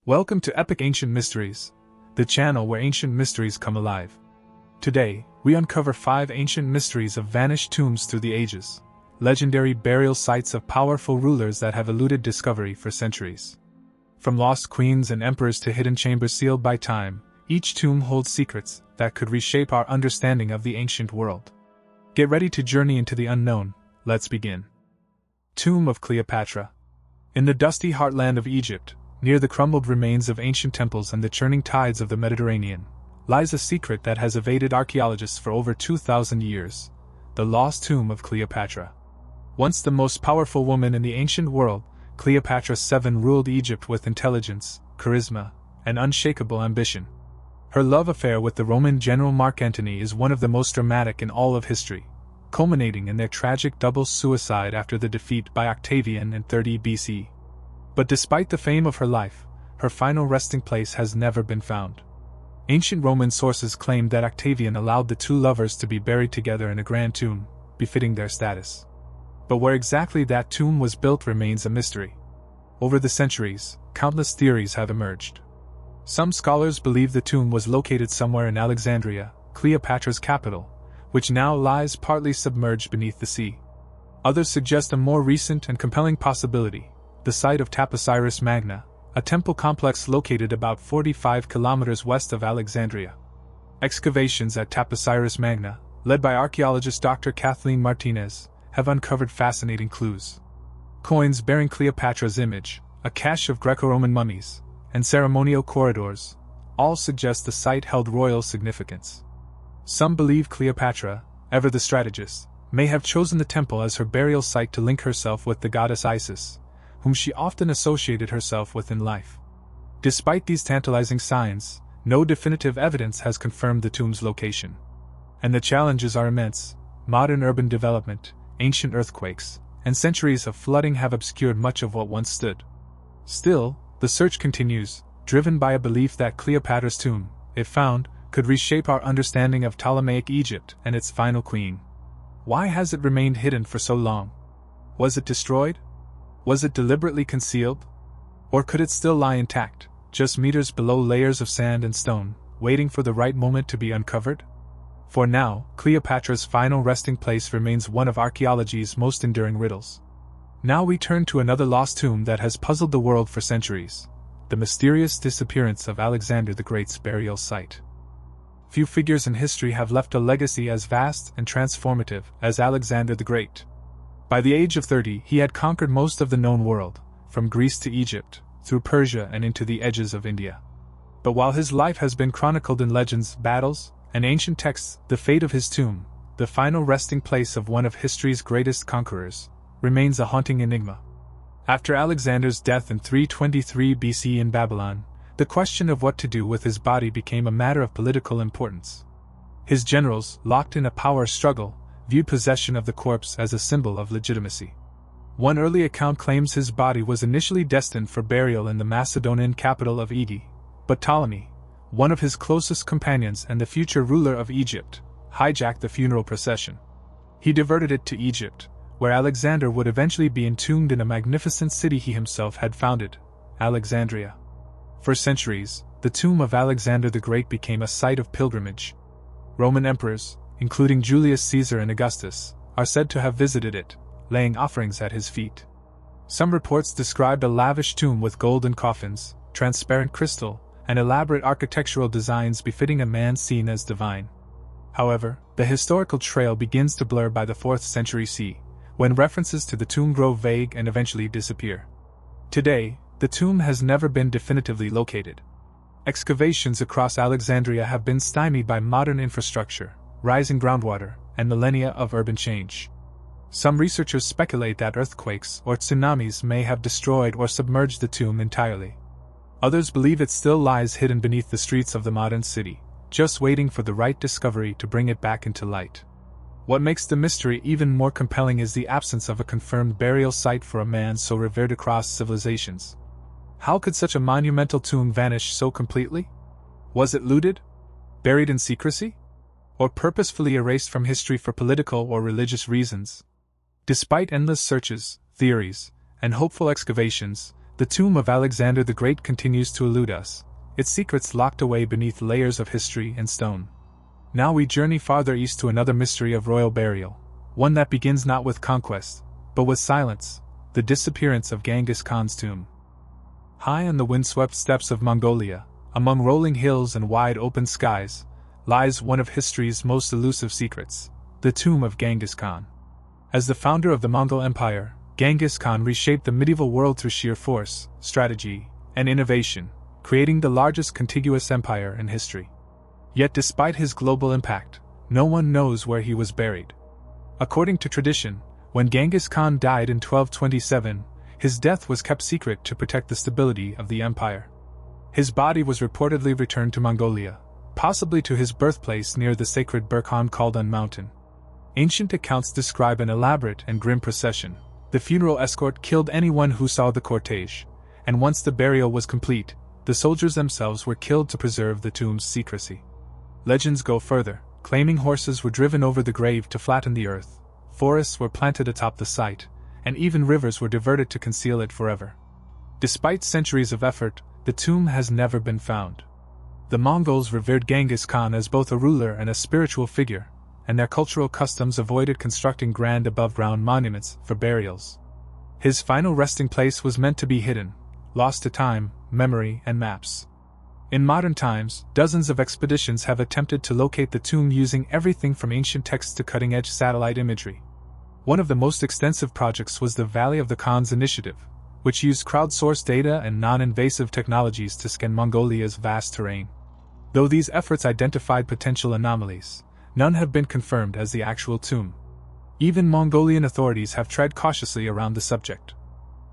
Welcome to Epic Ancient Mysteries, the channel where ancient mysteries come alive. Today, we uncover 5 ancient mysteries of vanished tombs through the ages, legendary burial sites of powerful rulers that have eluded discovery for centuries. From lost queens and emperors to hidden chambers sealed by time, each tomb holds secrets that could reshape our understanding of the ancient world. Get ready to journey into the unknown. Let's begin. Tomb of Cleopatra. In the dusty heartland of Egypt, near the crumbled remains of ancient temples and the churning tides of the Mediterranean, lies a secret that has evaded archaeologists for over 2,000 years: the lost tomb of Cleopatra. Once the most powerful woman in the ancient world, Cleopatra VII ruled Egypt with intelligence, charisma, and unshakable ambition. Her love affair with the Roman general Mark Antony is one of the most dramatic in all of history, culminating in their tragic double suicide after the defeat by Octavian in 30 BC. But despite the fame of her life, her final resting place has never been found. Ancient Roman sources claim that Octavian allowed the two lovers to be buried together in a grand tomb, befitting their status. But where exactly that tomb was built remains a mystery. Over the centuries, countless theories have emerged. Some scholars believe the tomb was located somewhere in Alexandria, Cleopatra's capital, which now lies partly submerged beneath the sea. Others suggest a more recent and compelling possibility: the site of Taposiris Magna, a temple complex located about 45 kilometers west of Alexandria. Excavations at Taposiris Magna, led by archaeologist Dr. Kathleen Martinez, have uncovered fascinating clues. Coins bearing Cleopatra's image, a cache of Greco-Roman mummies, and ceremonial corridors all suggest the site held royal significance. Some believe Cleopatra, ever the strategist, may have chosen the temple as her burial site to link herself with the goddess Isis, whom she often associated herself with in life. Despite these tantalizing signs, no definitive evidence has confirmed the tomb's location. And the challenges are immense: modern urban development, ancient earthquakes, and centuries of flooding have obscured much of what once stood. Still, the search continues, driven by a belief that Cleopatra's tomb, if found, could reshape our understanding of Ptolemaic Egypt and its final queen. Why has it remained hidden for so long? Was it destroyed? Was it deliberately concealed? Or could it still lie intact, just meters below layers of sand and stone, waiting for the right moment to be uncovered? For now, Cleopatra's final resting place remains one of archaeology's most enduring riddles. Now we turn to another lost tomb that has puzzled the world for centuries: the mysterious disappearance of Alexander the Great's burial site. Few figures in history have left a legacy as vast and transformative as Alexander the Great. By the age of 30, he had conquered most of the known world, from Greece to Egypt, through Persia and into the edges of India. But while his life has been chronicled in legends, battles, and ancient texts, the fate of his tomb, the final resting place of one of history's greatest conquerors, remains a haunting enigma. After Alexander's death in 323 BC in Babylon, the question of what to do with his body became a matter of political importance. His generals, locked in a power struggle, viewed possession of the corpse as a symbol of legitimacy. One early account claims his body was initially destined for burial in the Macedonian capital of Ege, but Ptolemy, one of his closest companions and the future ruler of Egypt, hijacked the funeral procession. He diverted it to Egypt, where Alexander would eventually be entombed in a magnificent city he himself had founded, Alexandria. For centuries, the tomb of Alexander the Great became a site of pilgrimage. Roman emperors, including Julius Caesar and Augustus, are said to have visited it, laying offerings at his feet. Some reports described a lavish tomb with golden coffins, transparent crystal, and elaborate architectural designs befitting a man seen as divine. However, the historical trail begins to blur by the 4th century CE, when references to the tomb grow vague and eventually disappear. Today, the tomb has never been definitively located. Excavations across Alexandria have been stymied by modern infrastructure, rising groundwater, and millennia of urban change. Some researchers speculate that earthquakes or tsunamis may have destroyed or submerged the tomb entirely. Others believe it still lies hidden beneath the streets of the modern city, just waiting for the right discovery to bring it back into light. What makes the mystery even more compelling is the absence of a confirmed burial site for a man so revered across civilizations. How could such a monumental tomb vanish so completely? Was it looted? Buried in secrecy? Or purposefully erased from history for political or religious reasons? Despite endless searches, theories, and hopeful excavations, the tomb of Alexander the Great continues to elude us, its secrets locked away beneath layers of history and stone. Now we journey farther east to another mystery of royal burial, one that begins not with conquest, but with silence, the disappearance of Genghis Khan's tomb. High on the windswept steppes of Mongolia, among rolling hills and wide open skies, lies one of history's most elusive secrets, the tomb of Genghis Khan. As the founder of the Mongol Empire, Genghis Khan reshaped the medieval world through sheer force, strategy, and innovation, creating the largest contiguous empire in history. Yet despite his global impact, no one knows where he was buried. According to tradition, when Genghis Khan died in 1227, his death was kept secret to protect the stability of the empire. His body was reportedly returned to Mongolia, possibly to his birthplace near the sacred Burkhan Khaldun mountain. Ancient accounts describe an elaborate and grim procession. The funeral escort killed anyone who saw the cortege, and once the burial was complete, the soldiers themselves were killed to preserve the tomb's secrecy. Legends go further, claiming horses were driven over the grave to flatten the earth, forests were planted atop the site, and even rivers were diverted to conceal it forever. Despite centuries of effort, the tomb has never been found. The Mongols revered Genghis Khan as both a ruler and a spiritual figure, and their cultural customs avoided constructing grand above-ground monuments for burials. His final resting place was meant to be hidden, lost to time, memory, and maps. In modern times, dozens of expeditions have attempted to locate the tomb using everything from ancient texts to cutting-edge satellite imagery. One of the most extensive projects was the Valley of the Khans initiative, which used crowdsourced data and non-invasive technologies to scan Mongolia's vast terrain. Though these efforts identified potential anomalies, none have been confirmed as the actual tomb. Even Mongolian authorities have tread cautiously around the subject.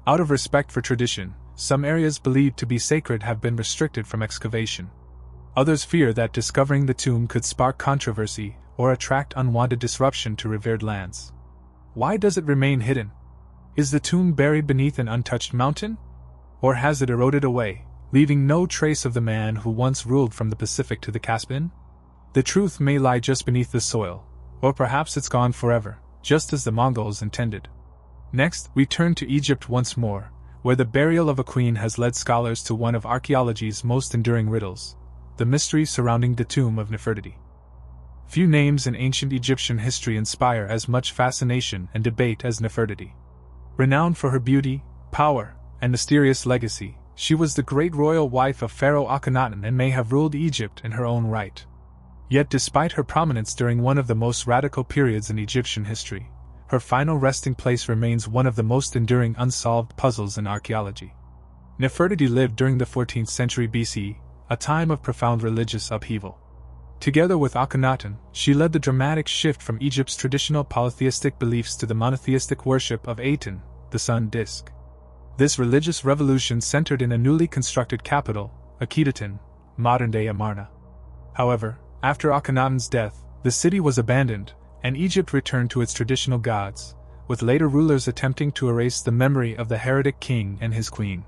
Out of respect for tradition, some areas believed to be sacred have been restricted from excavation. Others fear that discovering the tomb could spark controversy or attract unwanted disruption to revered lands. Why does it remain hidden? Is the tomb buried beneath an untouched mountain? Or has it eroded away, leaving no trace of the man who once ruled from the Pacific to the Caspian? The truth may lie just beneath the soil, or perhaps it's gone forever, just as the Mongols intended. Next, we turn to Egypt once more, where the burial of a queen has led scholars to one of archaeology's most enduring riddles, the mystery surrounding the tomb of Nefertiti. Few names in ancient Egyptian history inspire as much fascination and debate as Nefertiti. Renowned for her beauty, power, and mysterious legacy, she was the great royal wife of Pharaoh Akhenaten and may have ruled Egypt in her own right. Yet despite her prominence during one of the most radical periods in Egyptian history, her final resting place remains one of the most enduring unsolved puzzles in archaeology. Nefertiti lived during the 14th century BC, a time of profound religious upheaval. Together with Akhenaten, she led the dramatic shift from Egypt's traditional polytheistic beliefs to the monotheistic worship of Aten, the sun disk. This religious revolution centered in a newly constructed capital, Akhetaten, modern-day Amarna. However, after Akhenaten's death, the city was abandoned, and Egypt returned to its traditional gods, with later rulers attempting to erase the memory of the heretic king and his queen.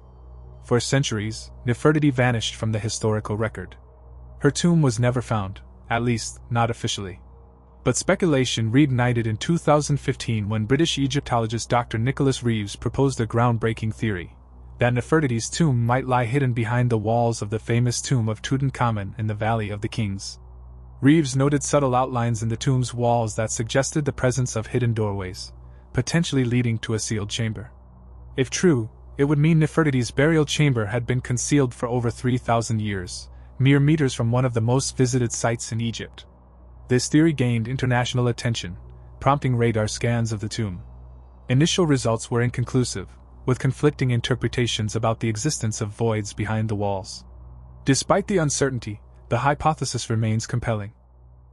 For centuries, Nefertiti vanished from the historical record. Her tomb was never found, at least, not officially. But speculation reignited in 2015 when British Egyptologist Dr. Nicholas Reeves proposed a groundbreaking theory, that Nefertiti's tomb might lie hidden behind the walls of the famous tomb of Tutankhamun in the Valley of the Kings. Reeves noted subtle outlines in the tomb's walls that suggested the presence of hidden doorways, potentially leading to a sealed chamber. If true, it would mean Nefertiti's burial chamber had been concealed for over 3,000 years, mere meters from one of the most visited sites in Egypt. This theory gained international attention, prompting radar scans of the tomb. Initial results were inconclusive, with conflicting interpretations about the existence of voids behind the walls. Despite the uncertainty, the hypothesis remains compelling.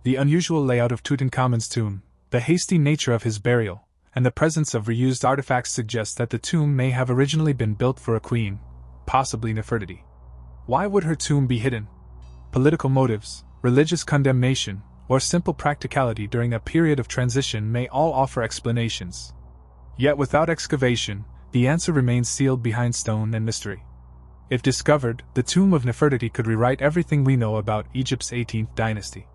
The unusual layout of Tutankhamun's tomb, the hasty nature of his burial, and the presence of reused artifacts suggest that the tomb may have originally been built for a queen, possibly Nefertiti. Why would her tomb be hidden? Political motives, religious condemnation, or simple practicality during a period of transition may all offer explanations. Yet without excavation, the answer remains sealed behind stone and mystery. If discovered, the tomb of Nefertiti could rewrite everything we know about Egypt's 18th dynasty.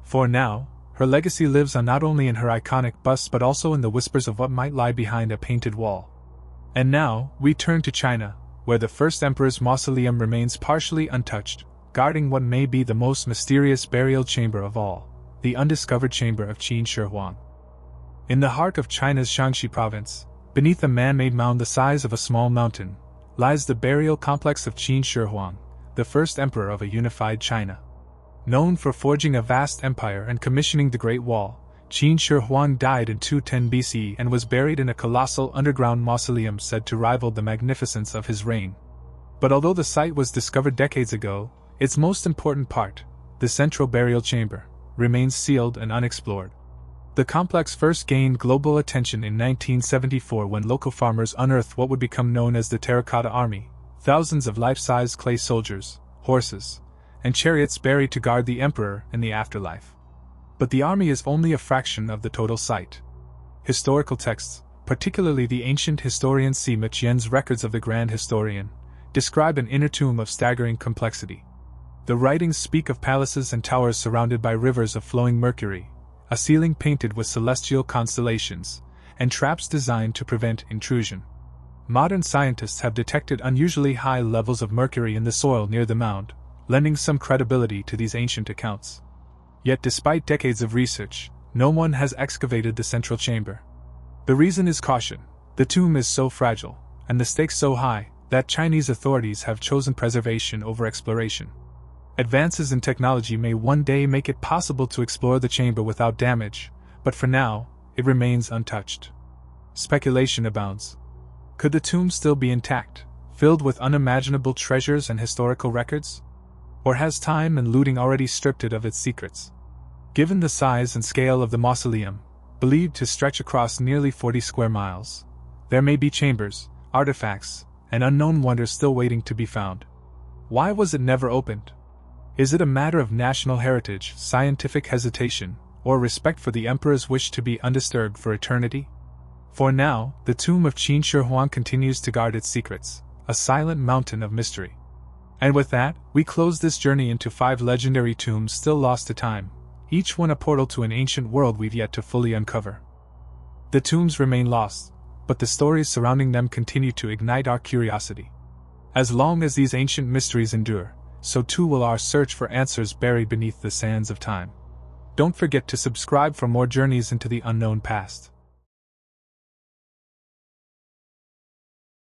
For now, her legacy lives on not only in her iconic busts but also in the whispers of what might lie behind a painted wall. And now, we turn to China, where the first emperor's mausoleum remains partially untouched, guarding what may be the most mysterious burial chamber of all, the undiscovered chamber of Qin Shi Huang. In the heart of China's Shaanxi province, beneath a man-made mound the size of a small mountain, lies the burial complex of Qin Shi Huang, the first emperor of a unified China. Known for forging a vast empire and commissioning the Great Wall, Qin Shi Huang died in 210 BCE and was buried in a colossal underground mausoleum said to rival the magnificence of his reign. But although the site was discovered decades ago, its most important part, the central burial chamber, remains sealed and unexplored. The complex first gained global attention in 1974 when local farmers unearthed what would become known as the Terracotta Army, thousands of life-size clay soldiers, horses, and chariots buried to guard the emperor in the afterlife. But the army is only a fraction of the total site. Historical texts, particularly the ancient historian Sima Qian's records of the Grand Historian, describe an inner tomb of staggering complexity. The writings speak of palaces and towers surrounded by rivers of flowing mercury, a ceiling painted with celestial constellations, and traps designed to prevent intrusion. Modern scientists have detected unusually high levels of mercury in the soil near the mound, lending some credibility to these ancient accounts. Yet despite decades of research, no one has excavated the central chamber. The reason is caution. The tomb is so fragile, and the stakes so high, that Chinese authorities have chosen preservation over exploration. Advances in technology may one day make it possible to explore the chamber without damage, but for now, it remains untouched. Speculation abounds. Could the tomb still be intact, filled with unimaginable treasures and historical records? Or has time and looting already stripped it of its secrets? Given the size and scale of the mausoleum, believed to stretch across nearly 40 square miles, there may be chambers, artifacts, and unknown wonders still waiting to be found. Why was it never opened? Is it a matter of national heritage, scientific hesitation, or respect for the emperor's wish to be undisturbed for eternity? For now, the tomb of Qin Shi Huang continues to guard its secrets, a silent mountain of mystery. And with that, we close this journey into 5 legendary tombs still lost to time, each one a portal to an ancient world we've yet to fully uncover. The tombs remain lost, but the stories surrounding them continue to ignite our curiosity. As long as these ancient mysteries endure, so too will our search for answers buried beneath the sands of time. Don't forget to subscribe for more journeys into the unknown past.